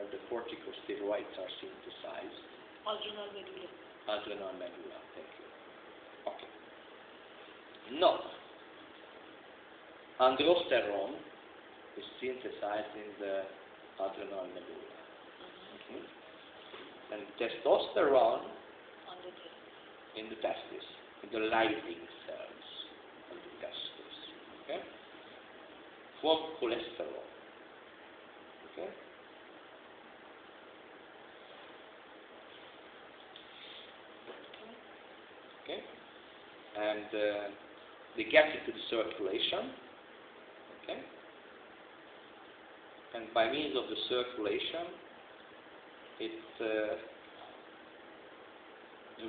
where the corticosteroids are synthesized. Adrenal medulla. Adrenal medulla, thank you. Okay. No. Androsterone is synthesized in the adrenal medulla. And testosterone in the testis, in the lighting cells of the testis. Okay? For cholesterol. Okay? Okay? And they get into the circulation. Okay? And by means of the circulation, it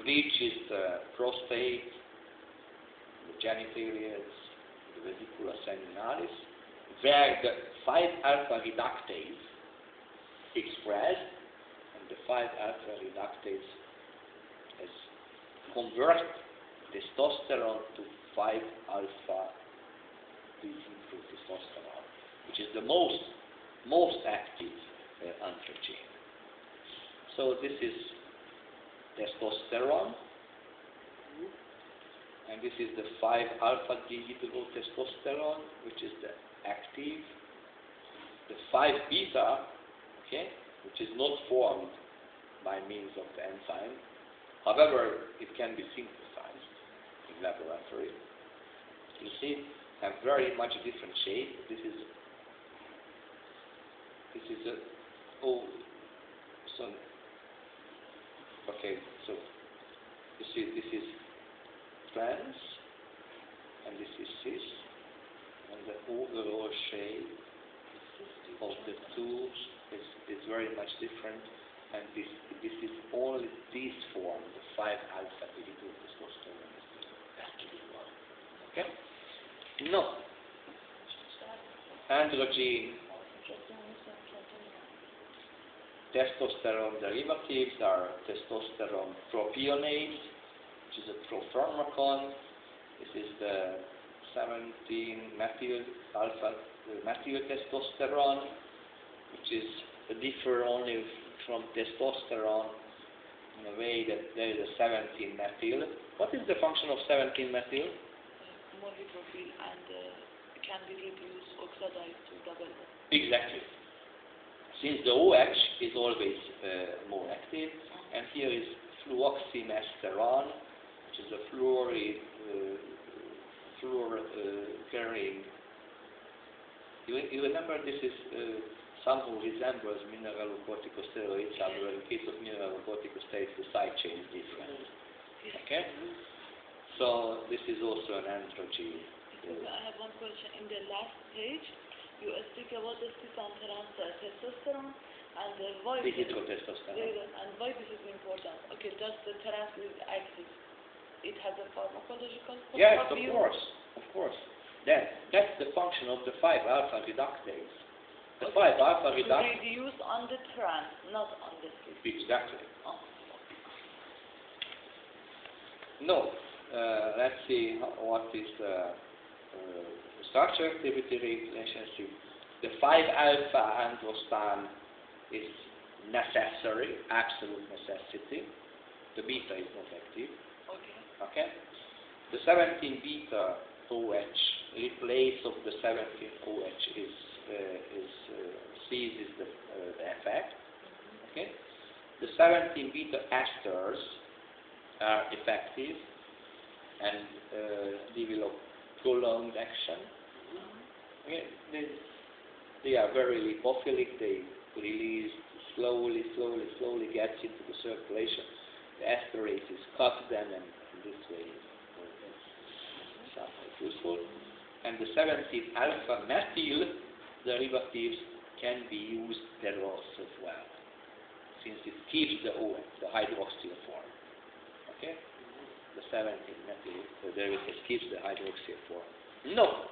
reaches the prostate, the genitalia, the vesicula seminalis, where the 5-alpha reductase expressed, and the 5-alpha reductase has converted testosterone to 5-alpha testosterone, which is the most active androgen. So this is testosterone, and this is the 5-alpha testosterone, which is the active. The 5-beta, okay, which is not formed by means of the enzyme. However, it can be synthesized in laboratory. You see, have very much different shape. This is a okay, so you see this is trans and this is cis, and the overall shape of the two is very much different, and this is only this form, the 5-alpha testosterone. Okay? No. Androgen testosterone derivatives are testosterone propionate, which is a propharmacon. This is the 17-methyl alpha methyl testosterone, which is differ only from testosterone in a way that there is a 17-methyl. What is the function of 17-methyl? More hydrophile and can be reduced, oxidized to double. Exactly. Since the OH is always more active, and here is fluoxymesterone, which is a fluor carrying. You remember this is somehow resembles mineralocorticosteroids, however in case of mineralocorticosteroids the side chain is different. Okay? So this is also an androgen. I have one question. In the last page, you speak about the cis and trans testosterone and why dihydrotestosterone. And why this is important. Okay, just the trans is active. It has a pharmacological point yes, of view. of course. That's the function of the 5-alpha reductase. The 5-alpha reductase reduced on the trans, not on the cis. Exactly. Oh. No. Let's see what is structure activity relationship. The 5-alpha androsten is necessary, absolute necessity. The beta is not active. Okay. The 17-beta OH replace of the 17-OH seizes the effect. Okay. The 17-beta esters are effective and develop prolonged action. Okay. They are very lipophilic. They release slowly gets into the circulation. The esterases cut them, and in this way it's somewhat useful. And the 17-alpha methyl derivatives can be used peros as well, since it keeps the OH, the hydroxyl form. Okay? The 17-methyl derivatives keeps the hydroxyl form. No.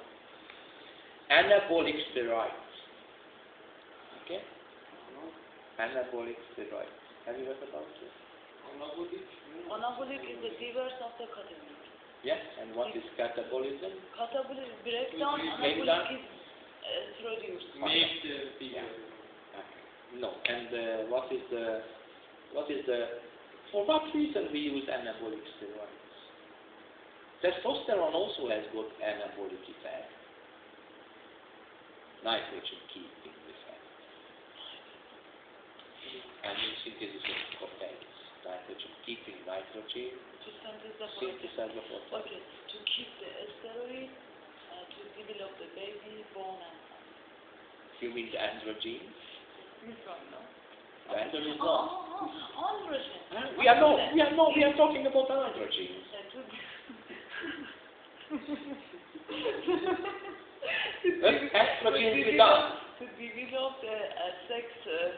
Anabolic steroids. Okay? Anabolic steroids. Have you heard about this? Anabolic is the reverse of the catabolic. Yes, and what is catabolism? Catabolic breakdown, anabolic is produced. No, and for what reason we use anabolic steroids? Testosterone also has got anabolic effect. Nitrogen keeping effect. And in synthesis of proteins. Nitrogen keeping nitrogen. To Synthesize the protein. Okay, to keep the steroid, to develop the baby bone and You mean the androgen? no? The androgen is not. Androgen. We are talking about androgen. Estrogen is done. To develop the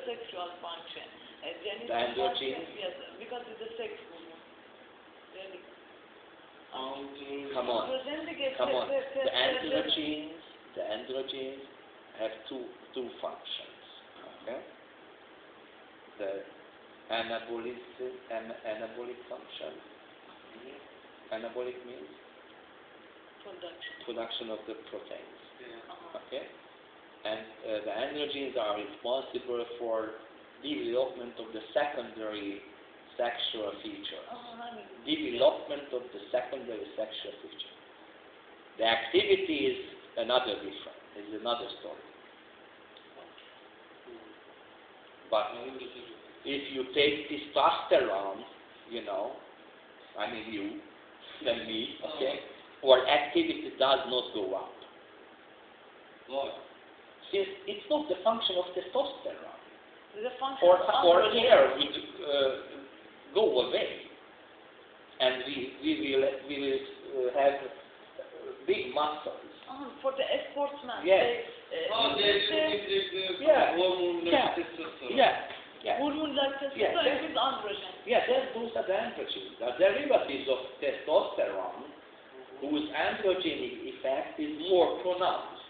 sexual function. The androgen? Yes, because it's a sex hormone. Really. Come on. The androgens have two functions. Okay? The anabolic function. Anabolic means production of the proteins. Yeah. Okay? And the androgens are responsible for development of the secondary sexual feature. Development of the secondary sexual feature. The activity is another story. But if you take testosterone, you and me, okay, our activity does not go up. Why? Since it's not the function of testosterone. The function Or hair would go away, and we will have big muscles. For the sportsman. Yes. Hormone like testosterone. Hormone like testosterone is androgen. Yeah, those are the androgens. The derivatives of testosterone, whose androgenic effect is more pronounced.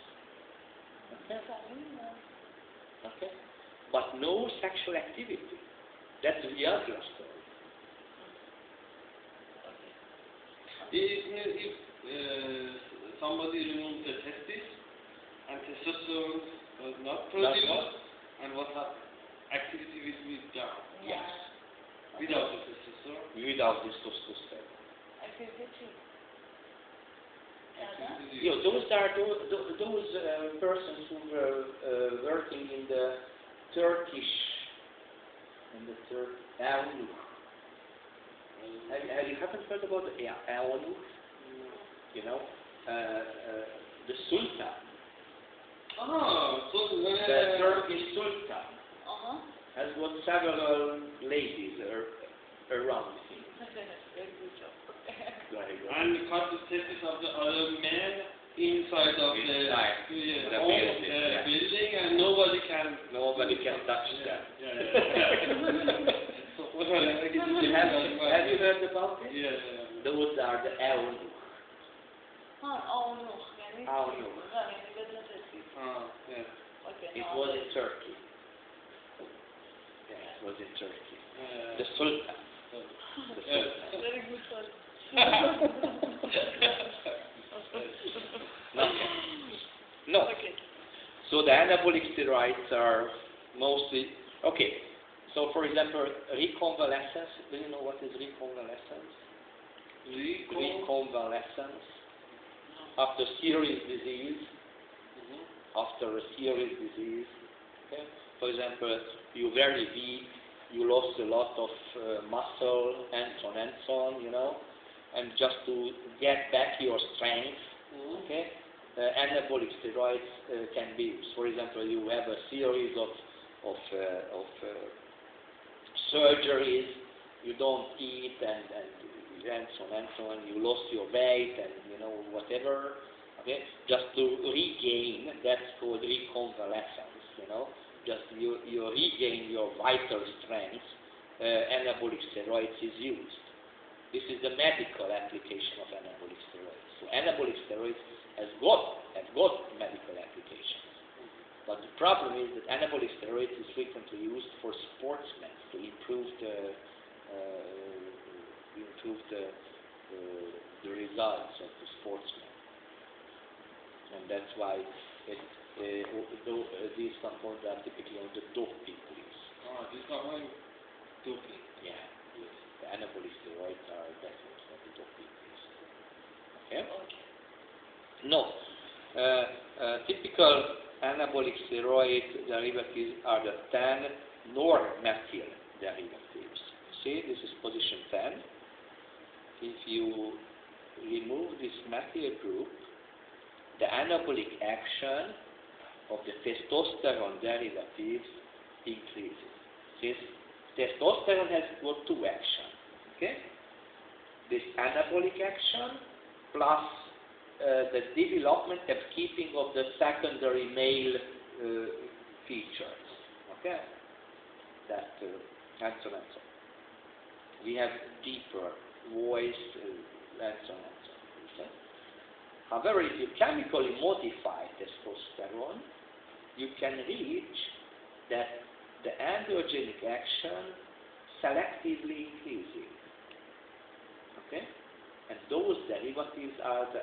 Okay? But no sexual activity. That's the other story. If somebody removes the testis and testosterone was not produced, and what happens? Activity will be down. Yes. Without the testosterone? Without this testosterone. Activity. Those are those persons who were working in the Turkish, Eunuch. Have you haven't heard about the Eunuch? You know, the Sultan. The Turkish Sultan has got several ladies around him. Very good job. And cut the testis of the other man inside of the building, and nobody can touch them. Have you heard about it? Yeah. Those are the Eunuch. It was in Turkey. Yeah, it was in Turkey. The Sultan. Very good one. No. Okay. So the anabolic steroids are mostly okay. So for example, reconvalescence. Do you know what is reconvalescence? Reconvalescence. After serious disease. After a serious disease. Okay? For example, you're very weak. You lost a lot of muscle and so on, and just to get back your strength, okay, anabolic steroids can be used. For example, you have a series of surgeries, you don't eat and so on, you lost your weight and whatever, okay, just to regain, that's called reconvalescence, just you regain your vital strength, anabolic steroids is used. This is the medical application of anabolic steroids. So anabolic steroids have got medical applications. But the problem is that anabolic steroids is frequently used for sportsmen to improve the results of the sportsmen. And that's why these compounds are typically on the doping list. This dopamine doping. Yeah, yes. The anabolic steroids are definitely doping. Okay? Okay. No. Typical anabolic steroid derivatives are the 10 nor-methyl derivatives. See, this is position 10. If you remove this methyl group, the anabolic action of the testosterone derivatives increases. Since testosterone has got two actions, okay? This anabolic action plus the development and keeping of the secondary male features, okay? That and so on and so on. We have deeper voice and so on and so on. Okay? However, if you chemically modify testosterone, you can reach that the androgenic action selectively increasing. Okay? And those derivatives are the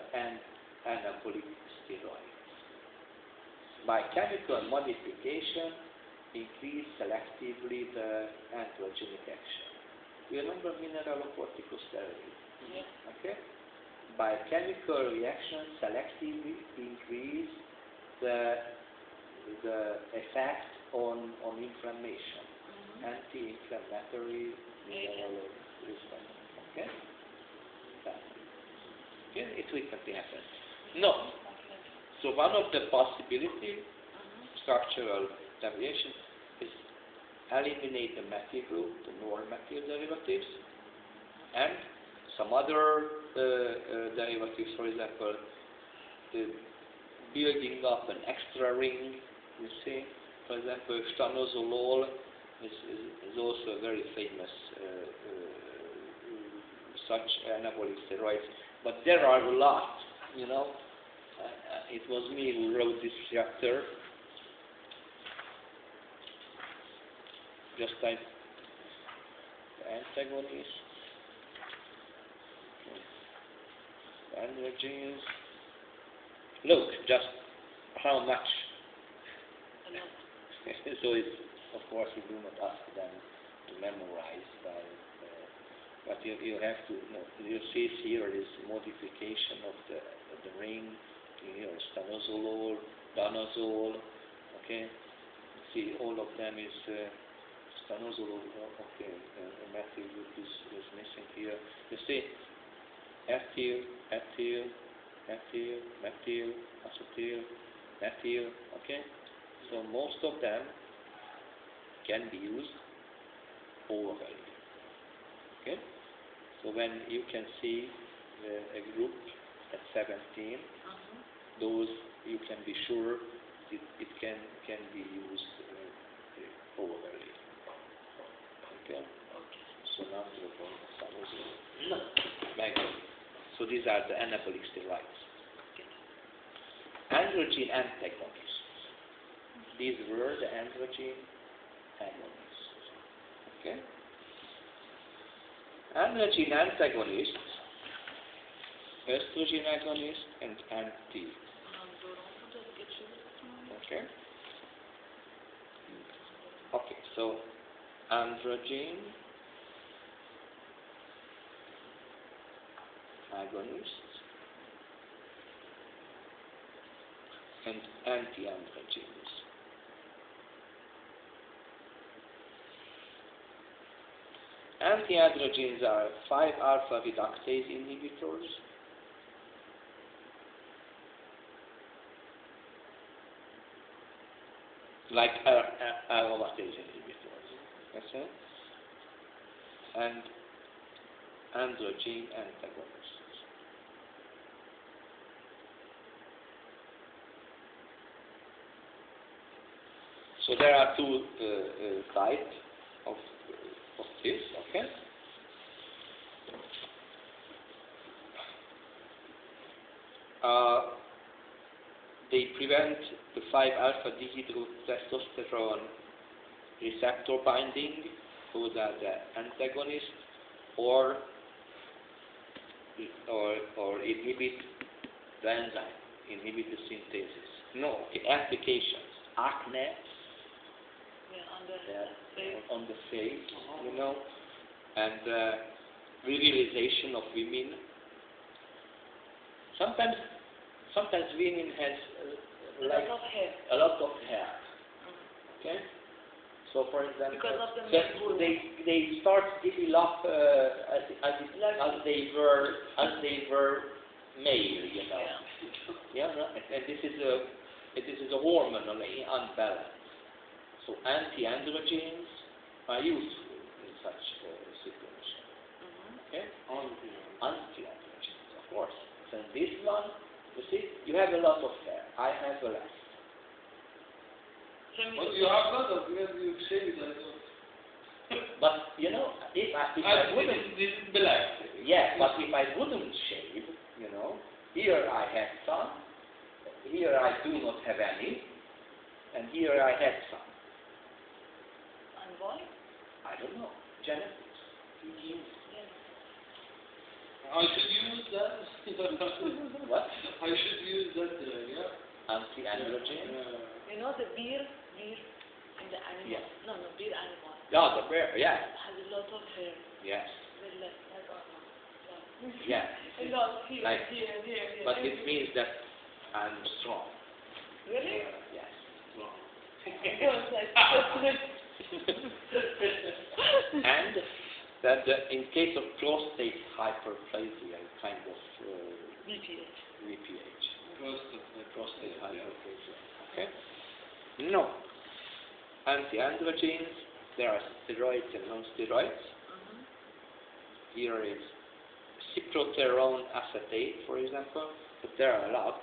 anabolic steroids. By chemical modification, increase selectively the androgenic action. You remember mineralocorticosteroid? Yes. Okay? By chemical reaction, selectively increase the effect on inflammation, anti-inflammatory mineral response. Okay? Okay? It frequently happens. No. So one of the possibility, structural deviation, is eliminate the methyl group, the nor-methyl derivatives, and some other derivatives, for example, building up an extra ring, you see. For example, stanozolol is also a very famous such anabolic steroids, but there are a lot, you know. It was me who wrote this chapter. Just like the antagonist, androgens. Look, just how much. So it's, of course, we do not ask them to memorize, but you have to know. You see here is modification of the ring, you know, stanozolol, danazol. Okay, see all of them is. Stanozolol, okay, methyl group is missing here. You see, ethyl, acetyl, methyl, okay? So most of them can be used orally, okay? So when you can see a group at 17, those you can be sure it can be used orally. Okay. So now so these are the anabolic steroids. Androgen antagonists. These were the androgen agonists. Okay. Androgen antagonists, estrogen agonist, and anti. Okay. Okay. So androgen agonists and anti-androgens. Anti-androgens are 5-alpha reductase inhibitors, like aromatase inhibitors. Okay? And androgen antagonists. So there are two types of this, okay? They prevent the 5-alpha dehydrotestosterone receptor binding, those are the antagonists, or inhibit the enzyme, inhibit the synthesis. No, okay, applications. Acne. Yeah, on the yeah, face. on the face, you know, and virilization of women. Sometimes women has A like lot of hair. a lot of hair. Okay. So for example, Because of the so male hormone. they start develop as they were male, you know. Yeah. Yeah, no? And this is a hormonal unbalance. So anti-androgens are useful in such situation. Okay? Anti-androgens, of course. So this one, you see, you have a lot of hair. I have a less. But you have not of because you shave it as well. But you know, if I wouldn't, this is black. yeah, but if I wouldn't shave, you know, here I have some, here I do not have any, and here I have some. And why? I don't know. Genetics. I should use that. What? I should use that, yeah. Anti-androgen. You know the beer in the animal. Yeah. No, beer animal. Yeah, the bear. Yeah. Has a lot of hair. Yes. Very less, like our mouth. Yeah. A lot here, Like- here. But it means that I'm strong. Really? Yes. Because like And that in case of prostate hyperplasia, kind of BPH. VPH, Prostate. prostate hyperplasia. Okay? No. Anti-androgens, there are steroids and non-steroids. Here is cyproterone acetate, for example, but there are a lot.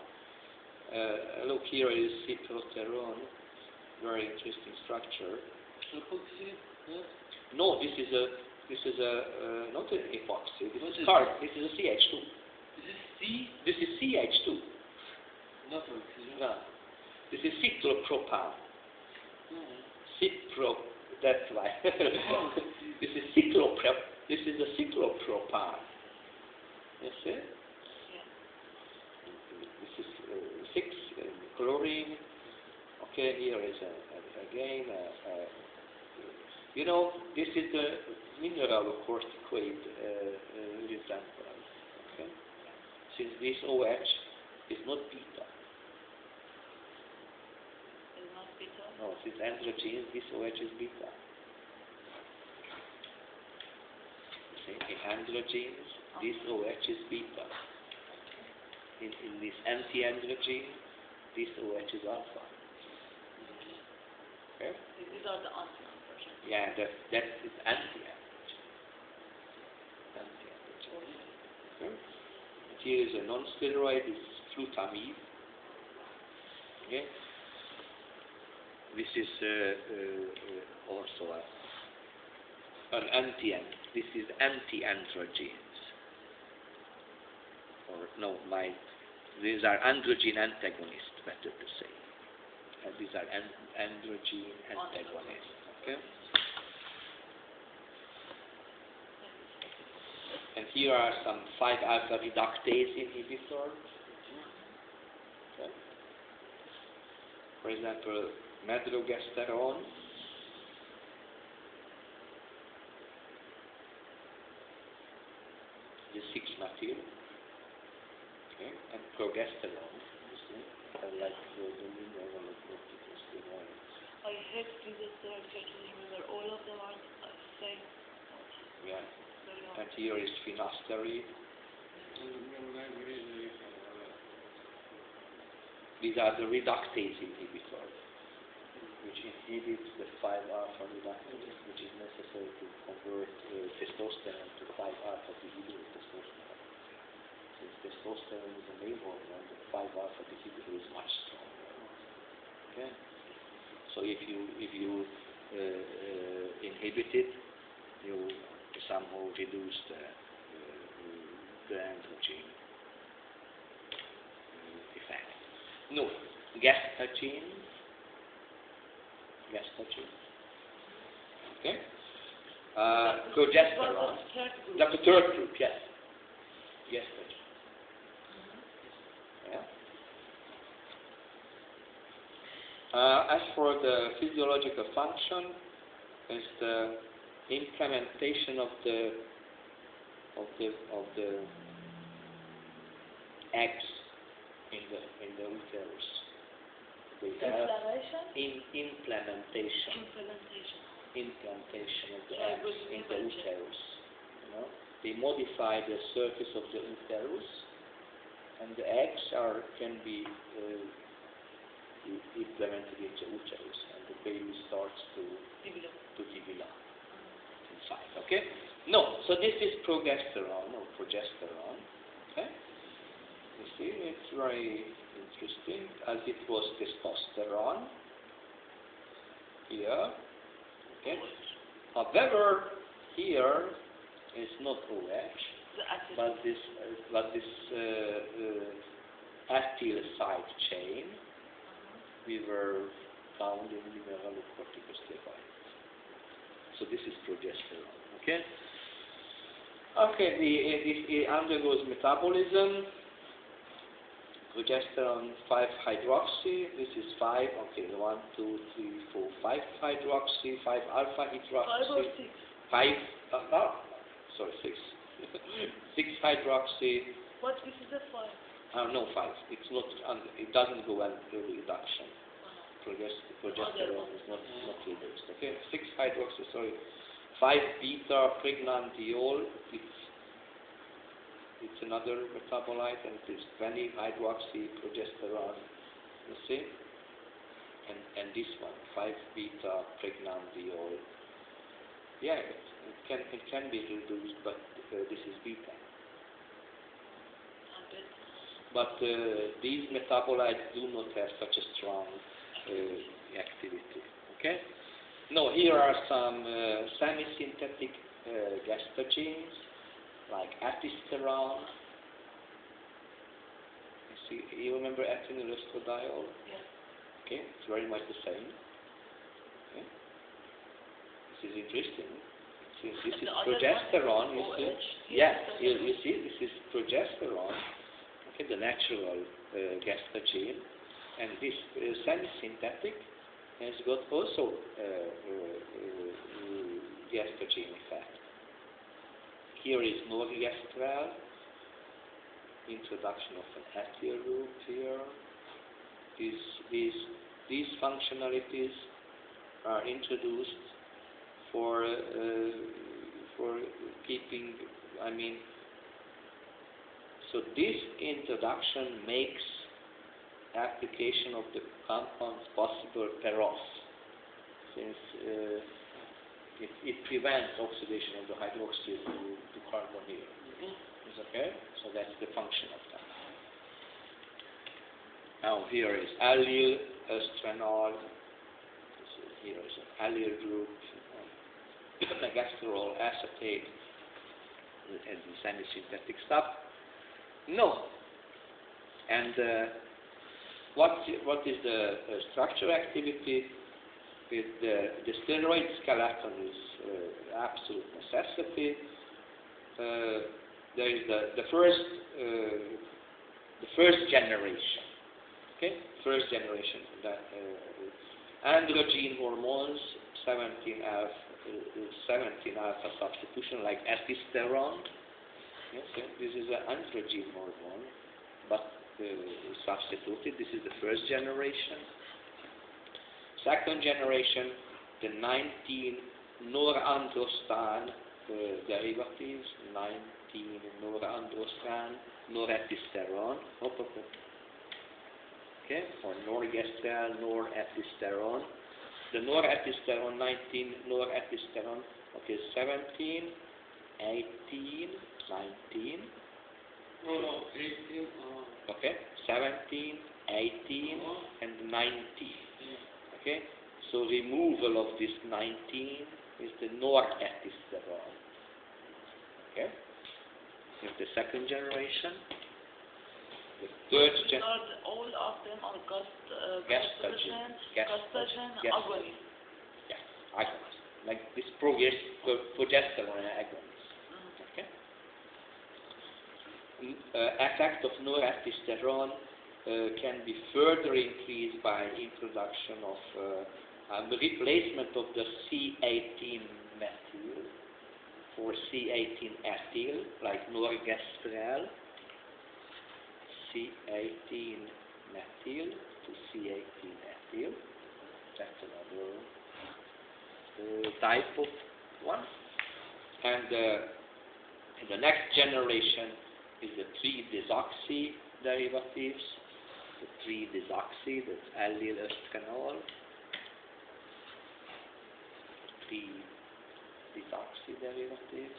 Look, here is cyproterone, very interesting structure. Epoxy, yeah. No, this is not an epoxy. This What is is carbon. This is a CH2. Is it C? This is CH2. Not oxygen. No. This is cyclopropane. Cypro. That's why. This is cycloprop. This is a cyclopropane. You see? Yeah. This is 6 chlorine. Okay, here is again. You know, this is the mineral corticoid resemblance. Okay? Since this OH is not beta. It's not bitter. No, since androgens, this OH is beta. See, in androgens, this OH is beta. In this anti-androgen, this OH is alpha. Okay? These are the anti-androgen. Yeah, that is anti-androgen. Anti-androgen. Okay? And here is a non-steroid, this is flutamide. Okay? This is also an this is anti-androgens. Or no, these are androgen antagonists, better to say. And these are androgen antagonists. Okay? And here are some 5-alpha reductase inhibitors. Okay? For example, medrogesterone. The 6-methyl. Okay? And progesterone. You see? Like the mineral of corticosteroid. I hate these steroids. I can remember all of them are the same. Yeah. Very And here is finasteride. These are the reductase inhibitors, which inhibits the 5-alpha reductase, which is necessary to convert testosterone to 5-alpha dehydrotestosterone. Since testosterone is a male hormone, the 5-alpha dehydrate is much stronger. Okay? So if you inhibit it, you somehow reduce the androgen effect. No, gestagen. Okay. Progesterone. That's the third group. Yes. Gestagen. Yeah. As for the physiological function, is the implementation of the eggs in the uterus. They have implantation of the eggs in the uterus. You know, they modify the surface of the uterus, and the eggs can be implemented into uterus, and the baby starts to develop inside. Okay? No, so this is progesterone or progesterone. Okay? You see, it's very interesting, as it was testosterone here. Okay? However, here is not OH, but this acyl side chain we were found in mineral corticosteroid. So this is progesterone. Okay. Okay. It undergoes metabolism. Progesterone 5-hydroxy. This is 5. Okay. 1, 2, 3, 4, 5-hydroxy. 5-alpha hydroxy. 5 or 6. 5. Sorry, 6. 6-hydroxy. What this is a 5? No, 5. It's not. It doesn't go into reduction. Progesterone is not reduced. Okay. 6-hydroxy. Sorry. 5-beta pregnandiol. It's another metabolite, and it is 20-hydroxy progesterone. You see. And this one, 5-beta pregnandiol. Yeah, it can be reduced, but this is beta. But these metabolites do not have such a strong activity. Okay? No, here are some semi-synthetic gestagenes, like atesterone. You remember ethinyl estradiol? Yes. Okay, it's very much the same. Okay? This is interesting. Since this is progesterone, you see? Yes, you see, this is progesterone. Okay, the natural gestagene, and this semi-synthetic has got also gestagene effect. Here is norgestrel, introduction of an ethyl group here. These functionalities are introduced for keeping, so this introduction makes application of the compounds possible per off, since it prevents oxidation of the hydroxyl to carbon here. Is okay? So that's the function of that. Now here is allyl estranol. Here is an allyl group, megasterol acetate, and the semi-synthetic stuff. No. And what is the structure activity? With the steroid skeleton is absolute necessity. There is the first generation. Okay, first generation. That androgen hormones, 17 alpha substitution, like testosterone. Yes, this is an androgen hormone, but substituted. This is the first generation. Second generation, the 19 norandrosten derivatives, 19 norandrosten, noretesterone. Okay, or norgestrel, noretesterone. The noretesterone, 19 noretesterone. Okay, 17, 18, 19. No, 18. Okay, 17, 18, and 19. Okay, so removal of this 19 is the noretesterone. Okay, is the second generation. The third generation. All of them are gestagen agonists. Yes, agonists. Like this progesterone agonist. Okay. Effect of noretesterone can be further increased by introduction of replacement of the C18 methyl for C18 ethyl, like norgestrel, C18 methyl to C18 ethyl. That's another type of one. And the next generation is the 3-desoxy derivatives. The 3-desoxy, that's allyl östkanol. 3-desoxy derivatives.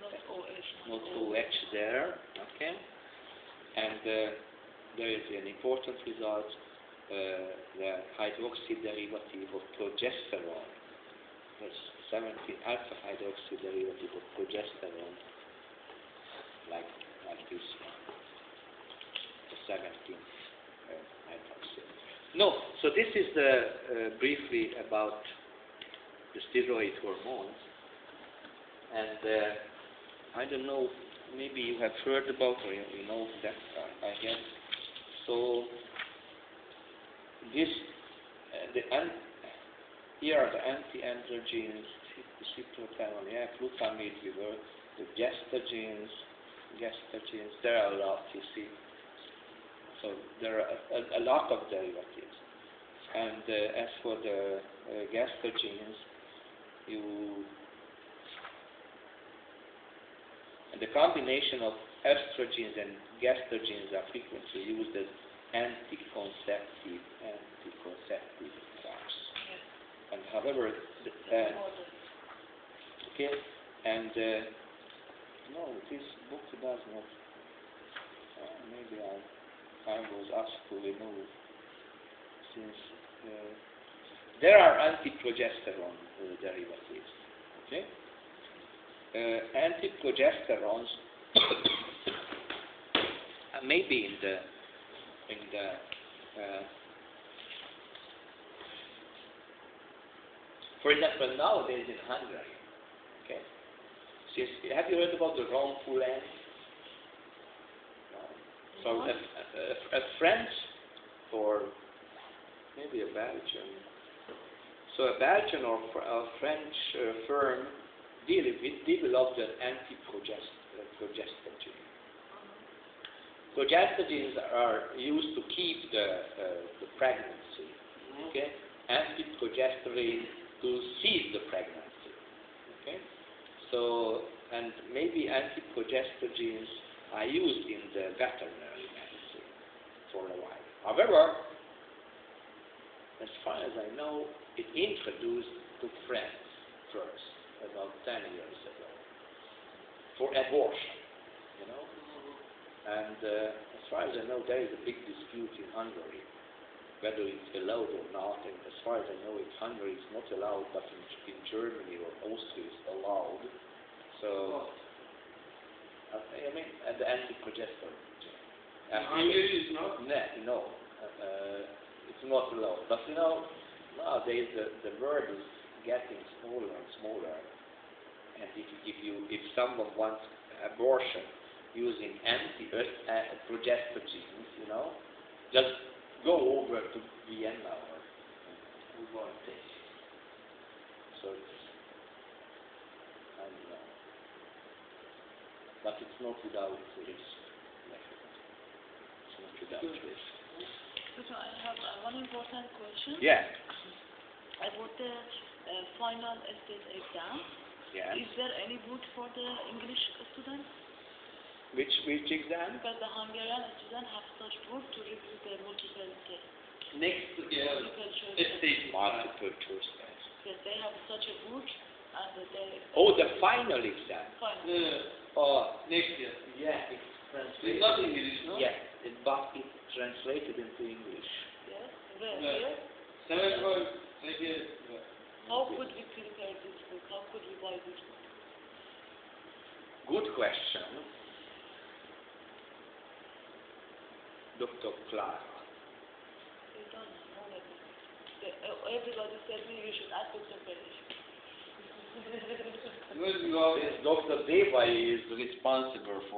Not OH. Not OH there. Okay. And there is an important result, the hydroxy derivative of progesterone. That's 17-alpha hydroxy derivative of progesterone, like this one, the 17 hydroxy. No, so this is briefly about the steroid hormones, and I don't know, maybe you have heard about, or you know that, I guess. So this, here are the anti-androgens, cyclophenol, glutamate reverse, the gestagens, there are a lot, you see. So there are a lot of derivatives. And as for the gestagens, and the combination of estrogens and gestagens are frequently used as anticonceptive drugs. Yes. And however, okay, and no, this book does not. Maybe I was asked to remove, since there are antiprogesterone derivatives. Okay, antiprogesterones maybe in the for example, nowadays in Hungary, okay, have you heard about the Rompulen? No. So a French or maybe a Belgian. So a Belgian or a French firm developed an anti-progestogen. Progestogens are used to keep the pregnancy. Okay, anti-progesterone to seize the pregnancy. Okay, so and maybe anti-progestogens are used in the veterinary medicine for a while. However, as far as I know, it introduced to France first, about 10 years ago, for abortion, you know. And as far as I know, there is a big dispute in Hungary whether it's allowed or not. And as far as I know, in Hungary it's not allowed, but in Germany or Austria it's allowed. So, I mean, the anti-progesterone. Hungary is not? No, it's not allowed. But you know, nowadays the world is getting smaller and smaller. And if someone wants abortion using anti-progestogens, you know, just go over to Vienna or one thing. So it's, I don't know, but it's not without risk. It's not without risk. So I have one important question. Yeah. About the final state exam. Yeah. Is there any boot for the English students? Which exam? Because the Hungarian students have such boot to review the multiple tests. Next year, Multiple choice state. Multiple choice test. Yes, they have such a boot and they Oh, the final exam. final. Next year. Yeah, it's translated. It's not English, no? Yeah, but it's translated into English. Yes, where? Yeah. Here? 7 points. Like here. How could we prepare this book? How could we buy this book? Good question. Dr. Clara. They don't know that. Everybody said me you should ask Dr. Perish. Where do you go? Dr. Deva is responsible for